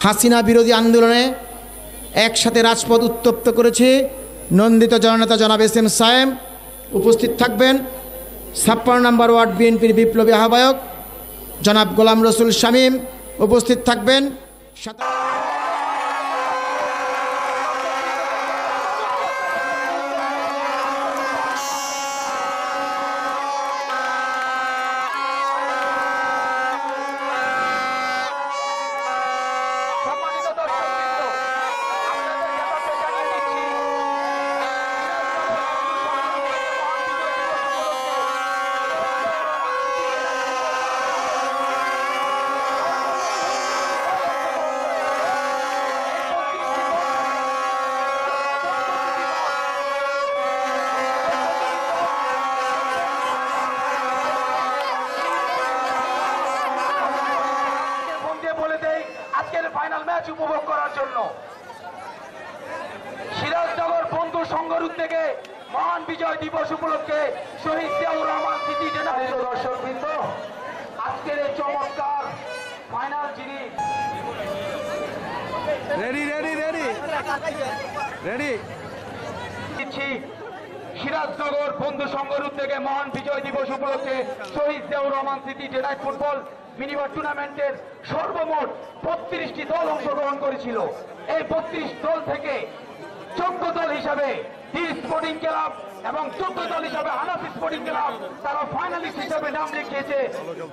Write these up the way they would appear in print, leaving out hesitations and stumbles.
হাসিনা বিরোধী আন্দোলনে একসাথে রাজপথ উত্তপ্ত করেছে নন্দিত জননেতা জনাব এস এম সায়েম। উপস্থিত থাকবেন 56 নম্বর ওয়ার্ড বিএনপির বিপ্লবী আহ্বায়ক জনাব গোলাম রসুল শামীম। উপস্থিত থাকবেন ফাইনাল ম্যাচ উপভোগ করার জন্য সিরাজনগর বন্ধু সংগঠন থেকে মহান বিজয় দিবস উপলক্ষে শহীদ জিয়াউর রহমান স্মৃতি জেনারেল দর্শকবৃন্দ, আজকের এই চমৎকার ফাইনাল যিনি সিরাজনগর বন্ধু সংগঠন থেকে মহান বিজয় দিবস উপলক্ষে শহীদ জিয়াউর রহমান স্মৃতি জেনারেল ফুটবল মিনিবার টুর্নামেন্টের সর্বমোট 32টি দল অংশগ্রহণ করেছিল। এই 32 দল থেকে 14 দল হিসাবে ডি স্পোর্টিং ক্লাব এবং 14 দল হিসাবে হানাফি স্পোর্টিং ক্লাব তারা ফাইনালিস্ট হিসাবে নাম লিখিয়েছে।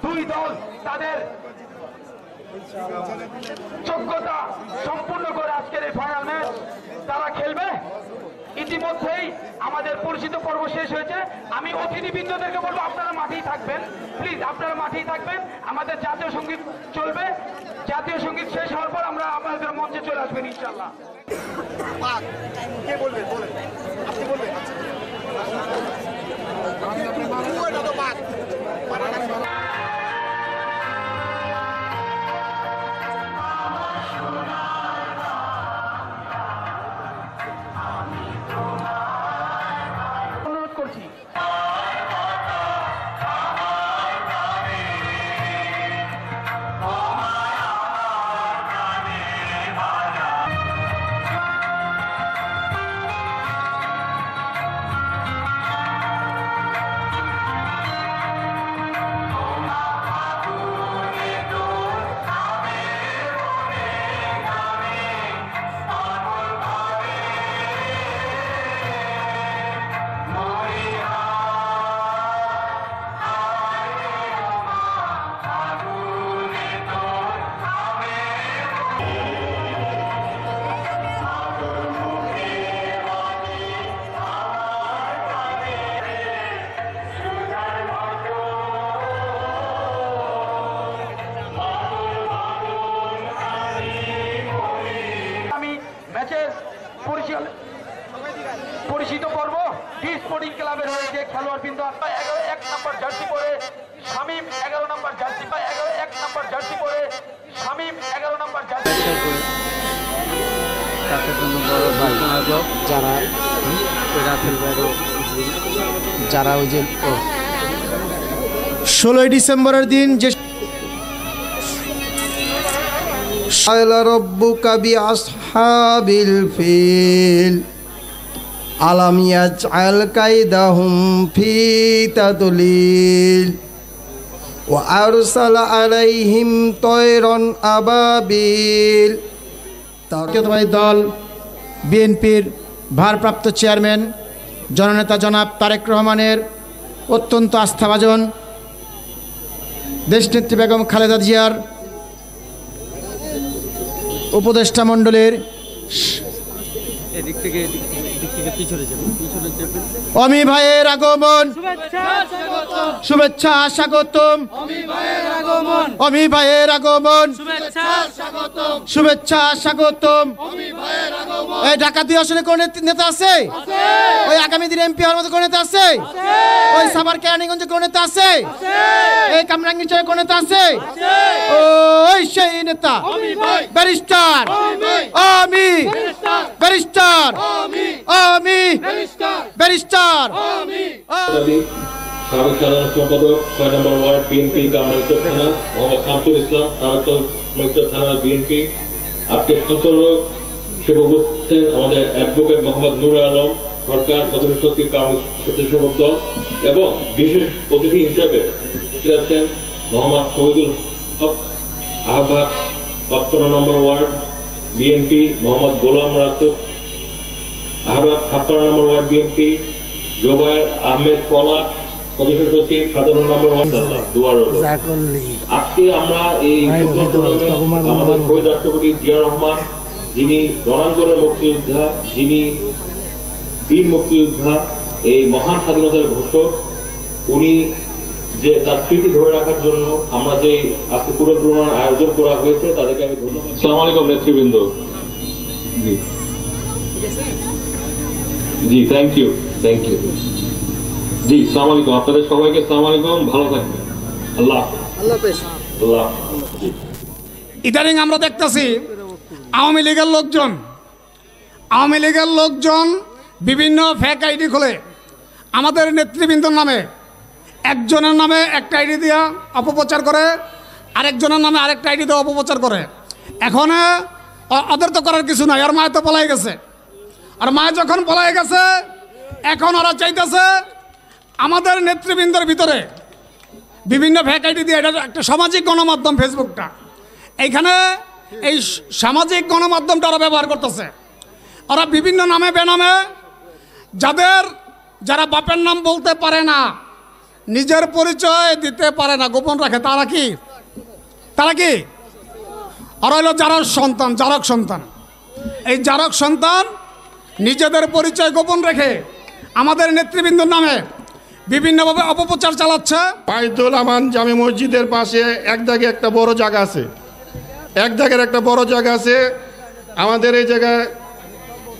দুই দল তাদের যোগ্যতা সম্পূর্ণ করে আজকের এই ফাইনাল ম্যাচ তারা খেলবে। ইতিমধ্যেই আমাদের পরিচিত পর্ব শেষ হয়েছে। আমি অতিথিবৃন্দদেরকে বলবো আপনারা মাঠেই থাকবেন, প্লিজ আপনারা মাঠেই থাকবেন। আমাদের জাতীয় সঙ্গীত চলবে, জাতীয় সঙ্গীত শেষ হওয়ার পর আমরা আমাদের মঞ্চে চলে আসবেন ইনশাআল্লাহ। পরিচিত পর্ব ডি স্পোর্টিং ক্লাবের হয়ে যে খেলোয়াড় বিন্দু 1 নম্বর জার্সি পরে শামীম, 11 নম্বর জার্সি পায় 1 নম্বর জার্সি পরে শামীম, 11 নম্বর জার্সি যারা ওই যে 16 ডিসেম্বরের দিন যে রব্বুকা বিআসহাবিল ফিল আলাম ইয়াজআল কাইদাহুম ফি তাদলিল ওয়া আরসালা আলাইহিম তায়রান আবাবিল। জাতীয়তাবাদী দল বিএনপির ভারপ্রাপ্ত চেয়ারম্যান জননেতা জনাব তারেক রহমানের অত্যন্ত আস্থাভাজন দেশনেত্রী বেগম খালেদা জিয়ার উপদেষ্টা মণ্ডলীর অমি ভাইয়ের আগমন, শুভেচ্ছা স্বাগতম। অমি ভাইয়ের আগমন, শুভেচ্ছা স্বাগতম। এই ডাকাতি আসলে কোন নেতা আছে? ওই আগামী দিনে এমপি হওয়ার মতো কোন নেতা আছে? ওই সাভার কেরানীগঞ্জে কোন নেতা আছে? এই কামরাঙ্গীরচরে কোন নেতা আছে? ওই সেই নেতা ব্যারিস্টার আমি, ব্যারিস্টার আমি, ব্যারিস্টার। সাবেক সাধারণ সম্পাদক ৬ নম্বর ওয়ার্ড বিএনপি কামরাঙ্গীরচর থানা মোহাম্মদ শামসুল ইসলাম, সাবেক কামরাঙ্গীরচর থানা বিএনপি। আজকে সঞ্চালক হিসেবে উপস্থিত আমাদের অ্যাডভোকেট মোহাম্মদ নুর আলম সরকার, প্রধান সচিব স্বেচ্ছাসেবক দল, এবং বিশেষ অতিথি হিসেবে আছেন মোহাম্মদ শহীদুল হক আহ্বায়ক ৫৫ নম্বর ওয়ার্ড বিএনপি, মোহাম্মদ গোলাম রাসুল আহ্বায়ক ৫৬ নম্বর ওয়ার্ড বিএনপি, জোবায়ের আহমেদ পলাশ প্রধান সচিব ১৭ নম্বর ওয়ার্ড। আজকে আমরা এই আমাদের শহীদ রাষ্ট্রপতি জিয়া রহমান, যিনি রণাঙ্গনের মুক্তিযোদ্ধা, যিনি বীর মুক্তিযোদ্ধা, এই মহান স্বাধীনতার ঘোষক, উনি যে তার স্মৃতি ধরে রাখার জন্য আমরা যে আজকে পুরস্কার আয়োজন করা হয়েছে তাদেরকে আমি ধন্যবাদ। আসসালামু আলাইকুম নেতৃবৃন্দ। জি থ্যাংক ইউ জি আসসালামু আলাইকুম আপনাদের সবাইকে আসসালামু আলাইকুম, ভালো থাকবেন। আল্লাহ আল্লাহ। ইদানিং আমরা দেখতেছি আওয়ামী লীগের লোকজন বিভিন্ন ফেক আইডি খোলে আমাদের নেতৃবৃন্দর নামে। একজনের নামে একটা আইডি দিয়া অপপ্রচার করে, আরেকজনের নামে আরেকটা আইডি দিয়ে অপপ্রচার করে। এখন ওদের তো করার কিছু নাই, আর মায় তো পলাই গেছে। আর মায় যখন পলাই গেছে, এখন ওরা চাইতেছে আমাদের নেতৃবৃন্দের ভিতরে বিভিন্ন ফেক আইডি দিয়ে, এটা একটা সামাজিক গণমাধ্যম ফেসবুকটা, এইখানে এই সামাজিক গণমাধ্যমটা ওরা ব্যবহার করতেছে। ওরা বিভিন্ন নামে বেনামে যারা বাপের নাম বলতে পারে না, নিজের পরিচয় দিতে পারে না, গোপন রাখে, তারা কি ওরা হলো জারক সন্তান। এই জারক সন্তান নিজেদের পরিচয় গোপন রেখে আমাদের নেতৃবৃন্দর নামে বিভিন্নভাবে অপপ্রচার চালাচ্ছে। বাইতুল আমান জামে মসজিদের পাশে এক দাগে একটা বড় জায়গা আছে, আমাদের এই জায়গায়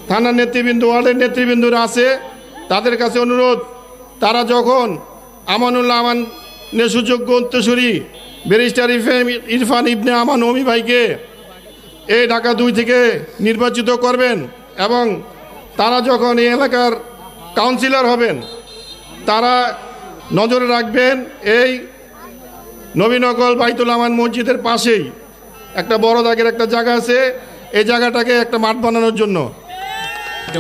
থানার নেতৃবৃন্দ, ওয়ার্ডের নেতৃবৃন্দরা আছে, তাদের কাছে অনুরোধ, তারা যখন আমানুল্লাহ আমানের সুযোগ্য উত্তরসূরি ব্যারিস্টার ইরফান ইবনে আমান অমি ভাইকে এই ঢাকা ২ থেকে নির্বাচিত করবেন, এবং তারা যখন এই এলাকার কাউন্সিলর হবেন, তারা নজরে রাখবেন এই নবীনগর বাইতুল আমান মসজিদের পাশেই একটা বড় দাগের একটা জায়গা আছে, এই জায়গাটাকে একটা মাঠ বানানোর জন্য।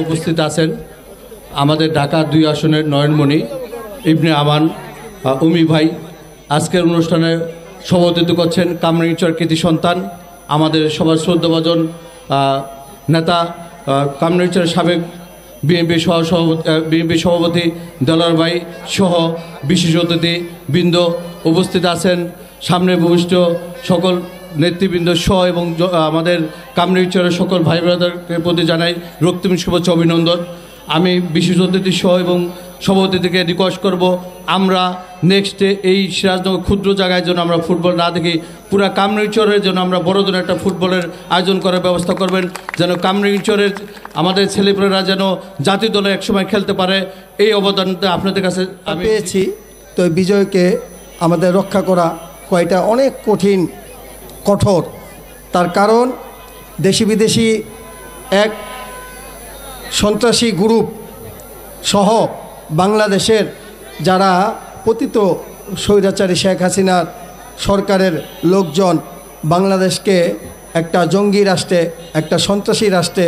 উপস্থিত আছেন আমাদের ঢাকা ২ আসনের নয়নমণি ইবনে আমান উমি ভাই। আজকের অনুষ্ঠানে সভাপতিত্ব করছেন কামরাঙ্গীরচর কৃতি সন্তান, আমাদের সবার শ্রদ্ধাভাজন নেতা, কামরাঙ্গীরচরের সাবেক বিএনপি সভাপতি দেলোয়ার ভাই সহ বিশেষ অতিথি বৃন্দ উপস্থিত আছেন। সামনে ভূমিষ্ঠ সকল নেতৃবৃন্দ সহ এবং আমাদের কামরাঙ্গীরচরের সকল ভাই ব্রাদারকে প্রতি জানাই রক্তিম শুভেচ্ছা অভিনন্দন। আমি বিশেষ অতিথি সহ এবং সভাপতিকে রিকোয়েস্ট করব, আমরা নেক্সটে এই সিরাজনগর ক্ষুদ্র জায়গায় যেন আমরা ফুটবল না দেখি, পুরা কামরাঙ্গীরচরের জন্য আমরা বড় ধরনের একটা ফুটবলের আয়োজন করার ব্যবস্থা করবেন, যেন কামরাঙ্গীরচরের আমাদের ছেলেপুলেরা যেন জাতীয় দলে একসময় খেলতে পারে। এই অবদানটা আপনাদের কাছে আমি পেয়েছি। তো বিজয়কে আমাদের রক্ষা করা কয়টা অনেক কঠোর, তার কারণ দেশি বিদেশি এক সন্ত্রাসী গ্রুপ সহ বাংলাদেশের যারা পতিত স্বৈরাচারী শেখ হাসিনার সরকারের লোকজন বাংলাদেশকে একটা জঙ্গি রাষ্ট্রে, একটা সন্ত্রাসী রাষ্ট্রে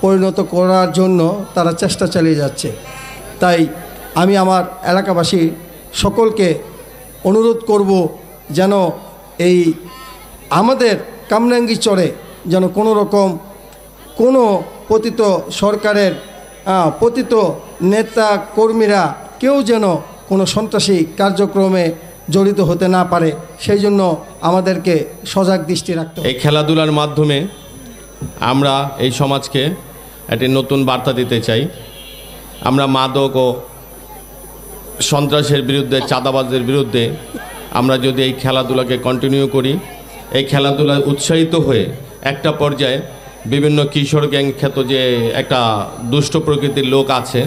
পরিণত করার জন্য তারা চেষ্টা চালিয়ে যাচ্ছে। তাই আমি আমার এলাকাবাসী সকলকে অনুরোধ করব যেন এই আমাদের কামরাঙ্গীরচরে যেন কোনো রকম কোনো পতিত সরকারের পতিত নেতা কর্মীরা কেউ যেন কোনো সন্ত্রাসী কার্যক্রমে জড়িত হতে না পারে, সেই জন্য আমাদেরকে সজাগ দৃষ্টি রাখতে হবে। এই খেলাধুলার মাধ্যমে আমরা এই সমাজকে একটি নতুন বার্তা দিতে চাই। আমরা মাদক ও সন্ত্রাসের বিরুদ্ধে, চাঁদাবাজের বিরুদ্ধে আমরা যদি এই খেলাধুলাকে কন্টিনিউ করি, এই খেলাধুলায় উৎসাহিত হয়ে একটা পর্যায়ে বিভিন্ন কিশোর গ্যাং খ্যাত যে একটা দুষ্ট প্রকৃতির লোক আছে,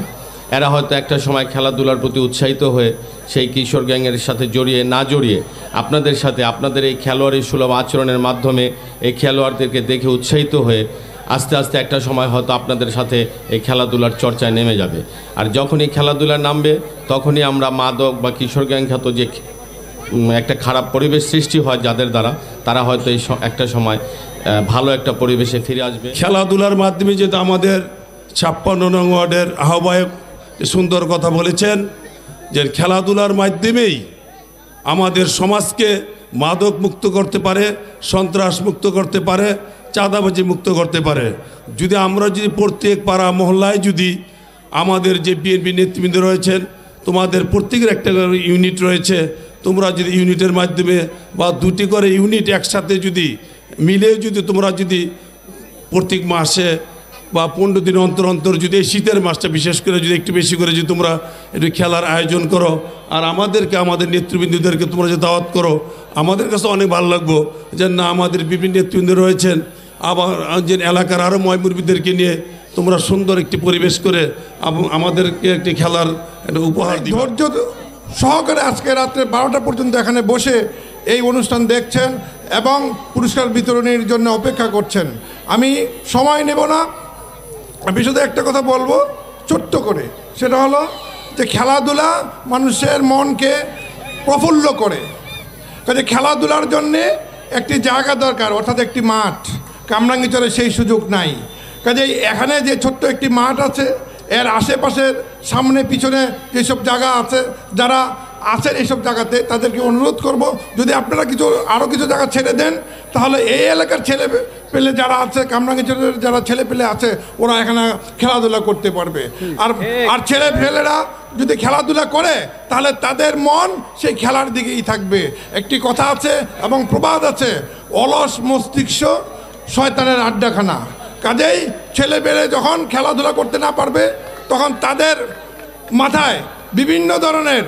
এরা হয়তো একটা সময় খেলাধুলার প্রতি উৎসাহিত হয়ে সেই কিশোর গ্যাংয়ের সাথে না জড়িয়ে আপনাদের সাথে আপনাদের এই খেলোয়াড়ি সুলভ আচরণের মাধ্যমে এই খেলোয়াড়দেরকে দেখে উৎসাহিত হয়ে আস্তে আস্তে একটা সময় হয়তো আপনাদের সাথে এই খেলাধুলার চর্চায় নেমে যাবে। আর যখনই খেলাধুলা নামবে তখনই আমরা মাদক বা কিশোর গ্যাং খ্যাত যে একটা খারাপ পরিবেশ সৃষ্টি হয় যাদের দ্বারা, তারা হয়তো এই একটা সময় ভালো একটা পরিবেশে ফিরে আসবে। খেলাধুলার মাধ্যমে যেটা আমাদের 56 নং ওয়ার্ডের আহ্বায়ক সুন্দর কথা বলেছেন, যে খেলাধুলার মাধ্যমেই আমাদের সমাজকে মাদক মুক্ত করতে পারে, সন্ত্রাস মুক্ত করতে পারে, চাঁদাবাজি মুক্ত করতে পারে। যদি আমরা যদি প্রত্যেক পাড়া মহল্লায় যদি আমাদের যে বিএনপি নেতৃবৃন্দ রয়েছেন, তোমাদের প্রত্যেকের একটা ইউনিট রয়েছে, তোমরা যদি ইউনিটের মাধ্যমে বা 2টি করে ইউনিট একসাথে যদি মিলে যদি তোমরা যদি প্রত্যেক মাসে বা 15 দিন অন্তর অন্তর যদি এই শীতের মাসটা বিশেষ করে যদি একটু বেশি করে যদি তোমরা একটু খেলার আয়োজন করো, আর আমাদেরকে আমাদের নেতৃবৃন্দদেরকে তোমরা যে দাওয়াত করো, আমাদের কাছে অনেক ভালো লাগবো যে না আমাদের বিভিন্ন নেতৃবৃন্দ রয়েছেন, আবার যে এলাকার আরও ময়মুরবিদেরকে নিয়ে তোমরা সুন্দর একটি পরিবেশ করে আমাদেরকে একটি খেলার একটা উপহার দিবে। ধৈর্য সহকারে আজকে রাত্রে 12টা পর্যন্ত এখানে বসে এই অনুষ্ঠান দেখছেন এবং পুরস্কার বিতরণের জন্য অপেক্ষা করছেন। আমি সময় নেব না, আমি শুধু একটা কথা বলবো ছোট্ট করে, সেটা হলো যে খেলাধুলা মানুষের মনকে প্রফুল্ল করে। কাজে খেলাধুলার জন্যে একটি জায়গা দরকার, অর্থাৎ একটি মাঠ। কামরাঙ্গীচরে সেই সুযোগ নাই। কাজে এখানে যে ছোট্ট একটি মাঠ আছে, এর আশেপাশের সামনে পিছনে যেসব জায়গা আছে, যারা আছেন এইসব জায়গাতে তাদেরকে অনুরোধ করব, যদি আপনারা আরও কিছু জায়গা ছেড়ে দেন, তাহলে এই এলাকার ছেলে পেলে যারা আছে, কামরাঙ্গীচরের যারা ছেলে পেলে আছে, ওরা এখানে খেলাধুলা করতে পারবে। আর ছেলে পেলেরা যদি খেলাধুলা করে তাহলে তাদের মন সেই খেলার দিকেই থাকবে। একটি কথা আছে এবং প্রবাদ আছে, অলস মস্তিষ্ক শয়তানের আড্ডাখানা। কাজেই ছেলে পেলে যখন খেলাধুলা করতে না পারবে, তখন তাদের মাথায় বিভিন্ন ধরনের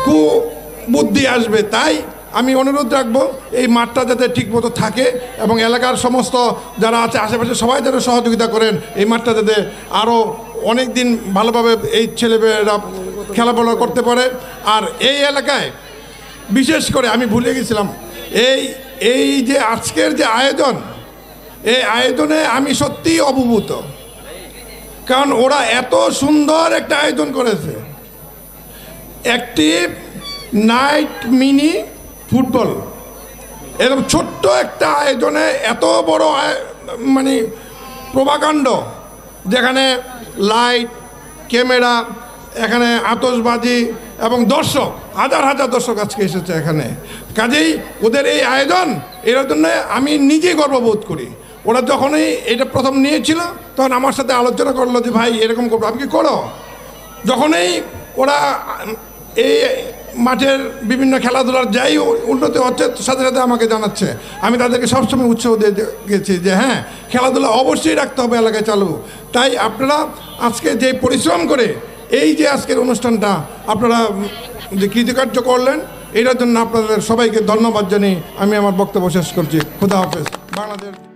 কুবুদ্ধি আসবে। তাই আমি অনুরোধ রাখবো এই মাঠটা যাতে ঠিকমতো থাকে এবং এলাকার সমস্ত যারা আছে আশেপাশে সবাই যেন সহযোগিতা করেন, এই মাঠটা যাতে আরও অনেক দিন ভালোভাবে এই ছেলেমেয়েরা খেলাধুলা করতে পারে। আর এই এলাকায় বিশেষ করে আমি ভুলে গেছিলাম, এই যে আজকের যে আয়োজন, এই আয়োজনে আমি সত্যিই অভিভূত, কারণ ওরা এত সুন্দর একটা আয়োজন করেছে। একটি নাইট মিনি ফুটবল, এরকম ছোট্ট একটা আয়োজনে এত বড় মানে প্রভাকাণ্ড, যেখানে লাইট, ক্যামেরা, এখানে আতশবাজি এবং দর্শক, হাজার হাজার দর্শক আজকে এসেছে এখানে। কাজেই ওদের এই আয়োজন, এর জন্য আমি নিজেই গর্ববোধ করি। ওরা যখনই এটা প্রথম নিয়েছিল তখন আমার সাথে আলোচনা করলো যে ভাই এরকম করবো, আমি কি করো। যখনই ওরা এই মাঠের বিভিন্ন খেলাধুলার যাই উন্নতি হচ্ছে সাথে সাথে আমাকে জানাচ্ছে, আমি তাদেরকে সবসময় উৎসাহ দিয়ে গেছি যে হ্যাঁ খেলাধুলা অবশ্যই রাখতে হবে এলাকায় চালু। তাই আপনারা আজকে যে পরিশ্রম করে এই যে আজকের অনুষ্ঠানটা আপনারা যে কৃতকার্য করলেন, এটার জন্য আপনাদের সবাইকে ধন্যবাদ জানিয়ে আমি আমার বক্তব্য শেষ করছি। খোদা হাফেজ। বাংলাদেশ।